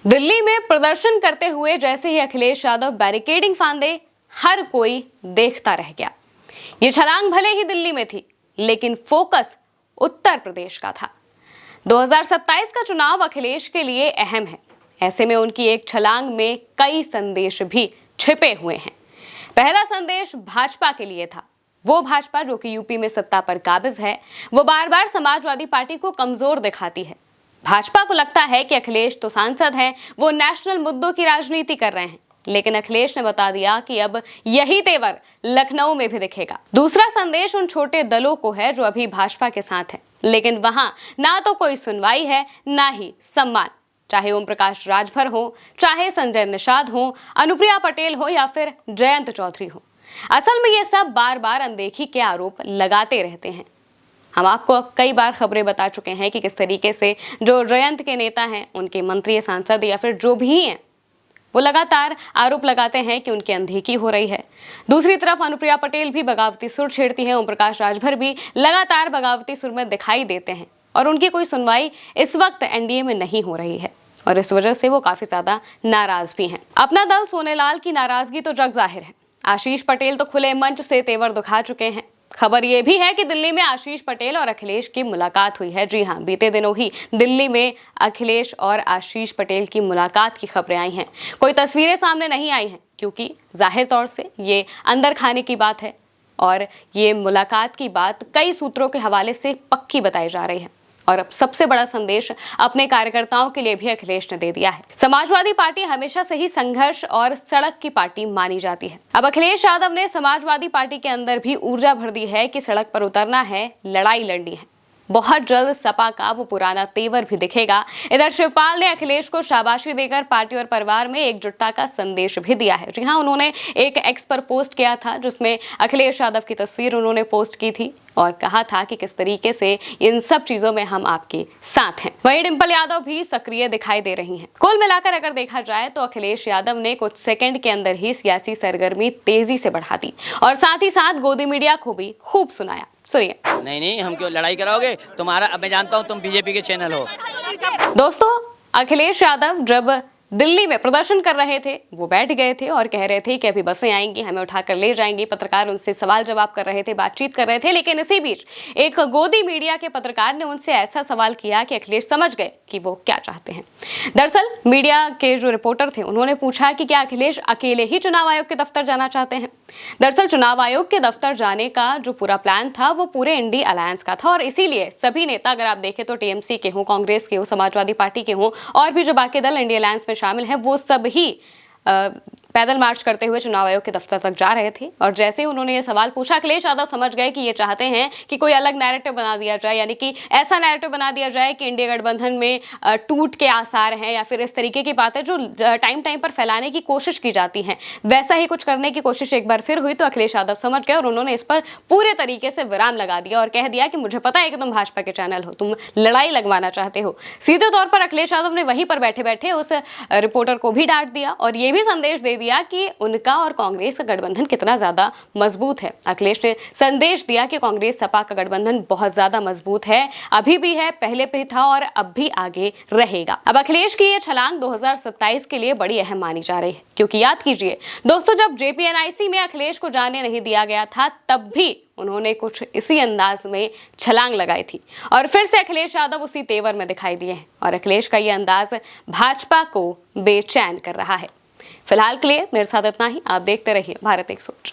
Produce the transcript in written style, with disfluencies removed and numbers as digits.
दिल्ली में प्रदर्शन करते हुए जैसे ही अखिलेश यादव बैरिकेडिंग फांदे, हर कोई देखता रह गया। ये छलांग भले ही दिल्ली में थी, लेकिन फोकस उत्तर प्रदेश का था। 2027 का चुनाव अखिलेश के लिए अहम है। ऐसे में उनकी एक छलांग में कई संदेश भी छिपे हुए हैं। पहला संदेश भाजपा के लिए था। वो भाजपा जो कि यूपी में सत्ता पर काबिज है, वो बार बार समाजवादी पार्टी को कमजोर दिखाती है। भाजपा को लगता है कि अखिलेश तो सांसद हैं, वो नेशनल मुद्दों की राजनीति कर रहे हैं, लेकिन अखिलेश ने बता दिया कि अब यही तेवर लखनऊ में भी दिखेगा। दूसरा संदेश उन छोटे दलों को है जो अभी भाजपा के साथ हैं, लेकिन वहां ना तो कोई सुनवाई है, ना ही सम्मान। चाहे ओम प्रकाश राजभर हो, चाहे संजय निषाद हो, अनुप्रिया पटेल हो या फिर जयंत चौधरी हो, असल में ये सब बार बार अनदेखी के आरोप लगाते रहते हैं। हम आपको कई बार खबरें बता चुके हैं कि किस तरीके से जो जयंत के नेता हैं, उनके मंत्री, सांसद या फिर जो भी हैं, वो लगातार आरोप लगाते हैं कि उनकी अनदेखी हो रही है। दूसरी तरफ अनुप्रिया पटेल भी बगावती सुर छेड़ती हैं, ओम प्रकाश राजभर भी लगातार बगावती सुर में दिखाई देते हैं और उनकी कोई सुनवाई इस वक्त एनडीए में नहीं हो रही है और इस वजह से वो काफी ज्यादा नाराज भी हैं। अपना दल सोनेलाल की नाराजगी तो जग जाहिर है। आशीष पटेल तो खुले मंच से तेवर दिखा चुके हैं। खबर यह भी है कि दिल्ली में आशीष पटेल और अखिलेश की मुलाकात हुई है। जी हां, बीते दिनों ही दिल्ली में अखिलेश और आशीष पटेल की मुलाकात की खबरें आई हैं। कोई तस्वीरें सामने नहीं आई हैं क्योंकि जाहिर तौर से ये अंदर खाने की बात है और ये मुलाकात की बात कई सूत्रों के हवाले से पक्की बताई जा रही है। और अब सबसे बड़ा संदेश अपने कार्यकर्ताओं के लिए भी अखिलेश ने दे दिया है। समाजवादी पार्टी हमेशा से ही संघर्ष और सड़क की पार्टी मानी जाती है। अब अखिलेश यादव ने समाजवादी पार्टी के अंदर भी ऊर्जा भर दी है कि सड़क पर उतरना है, लड़ाई लड़नी है। बहुत जल्द सपा का वो पुराना तेवर भी दिखेगा। इधर शिवपाल ने अखिलेश को शाबाशी देकर पार्टी और परिवार में एकजुटता का संदेश भी दिया है। जी हाँ, उन्होंने एक एक्स पर पोस्ट किया था जिसमें अखिलेश यादव की तस्वीर उन्होंने पोस्ट की थी और कहा था कि किस तरीके से इन सब चीजों में हम आपके साथ हैं। वहीं डिंपल यादव भी सक्रिय दिखाई दे रही हैं। कुल मिलाकर अगर देखा जाए तो अखिलेश यादव ने कुछ सेकंड के अंदर ही सियासी सरगर्मी तेजी से बढ़ा दी और साथ ही साथ गोदी मीडिया को भी खूब सुनाया। सुनिए। नहीं, हम क्यों लड़ाई कराओगे? तुम्हारा, अब मैं जानता हूँ तुम बीजेपी के चैनल हो। दोस्तों, अखिलेश यादव जब दिल्ली में प्रदर्शन कर रहे थे, वो बैठ गए थे और कह रहे थे कि अभी बसें आएंगी, हमें उठाकर ले जाएंगी। पत्रकार उनसे सवाल जवाब कर रहे थे, बातचीत कर रहे थे, लेकिन इसी बीच एक गोदी मीडिया के पत्रकार ने उनसे ऐसा सवाल किया कि अखिलेश समझ गए कि वो क्या चाहते हैं। दरअसल मीडिया के जो रिपोर्टर थे, उन्होंने पूछा कि क्या अखिलेश अकेले ही चुनाव आयोग के दफ्तर जाना चाहते हैं। दरअसल चुनाव आयोग के दफ्तर जाने का जो पूरा प्लान था, वो पूरे इंडी अलायंस का था और इसीलिए सभी नेता, अगर आप देखें तो टीएमसी के हों, कांग्रेस के हों, समाजवादी पार्टी के हों और भी जो बाकी दल इंडी अलायंस में शामिल है, वो सब ही पैदल मार्च करते हुए चुनाव आयोग के दफ्तर तक जा रहे थे। और जैसे ही उन्होंने ये सवाल पूछा, अखिलेश यादव समझ गए कि ये चाहते हैं कि कोई अलग नैरेटिव बना दिया जाए, यानी कि ऐसा नैरेटिव बना दिया जाए कि इंडिया गठबंधन में टूट के आसार हैं या फिर इस तरीके की बातें जो टाइम टाइम पर फैलाने की कोशिश की जाती हैं, वैसा ही कुछ करने की कोशिश एक बार फिर हुई। तो अखिलेश यादव समझ गए और उन्होंने इस पर पूरे तरीके से विराम लगा दिया और कह दिया कि मुझे पता है कि तुम भाजपा के चैनल हो, तुम लड़ाई लगवाना चाहते हो। सीधे तौर पर अखिलेश यादव ने वहीं पर बैठे बैठे उस रिपोर्टर को भी डांट दिया और ये भी संदेश दे दिया कि उनका और कांग्रेस का गठबंधन कितना ज्यादा मजबूत है। अखिलेश ने संदेश दिया कि कांग्रेस सपा का गठबंधन बहुत ज्यादा मजबूत है, अभी भी है, पहले भी था और अब भी आगे रहेगा। अब अखिलेश की ये छलांग 2027 के लिए बड़ी अहम मानी जा रही है, क्योंकि याद कीजिए दोस्तों, जब जेपीएनआईसी में अखिलेश को जाने नहीं दिया गया था, तब भी उन्होंने कुछ इसी अंदाज में छलांग लगाई थी और फिर से अखिलेश यादव उसी तेवर में दिखाई दिए हैं और अखिलेश का ये अंदाज भाजपा को बेचैन कर रहा है। फिलहाल के लिए मेरे साथ इतना ही। आप देखते रहिए भारत एक सोच।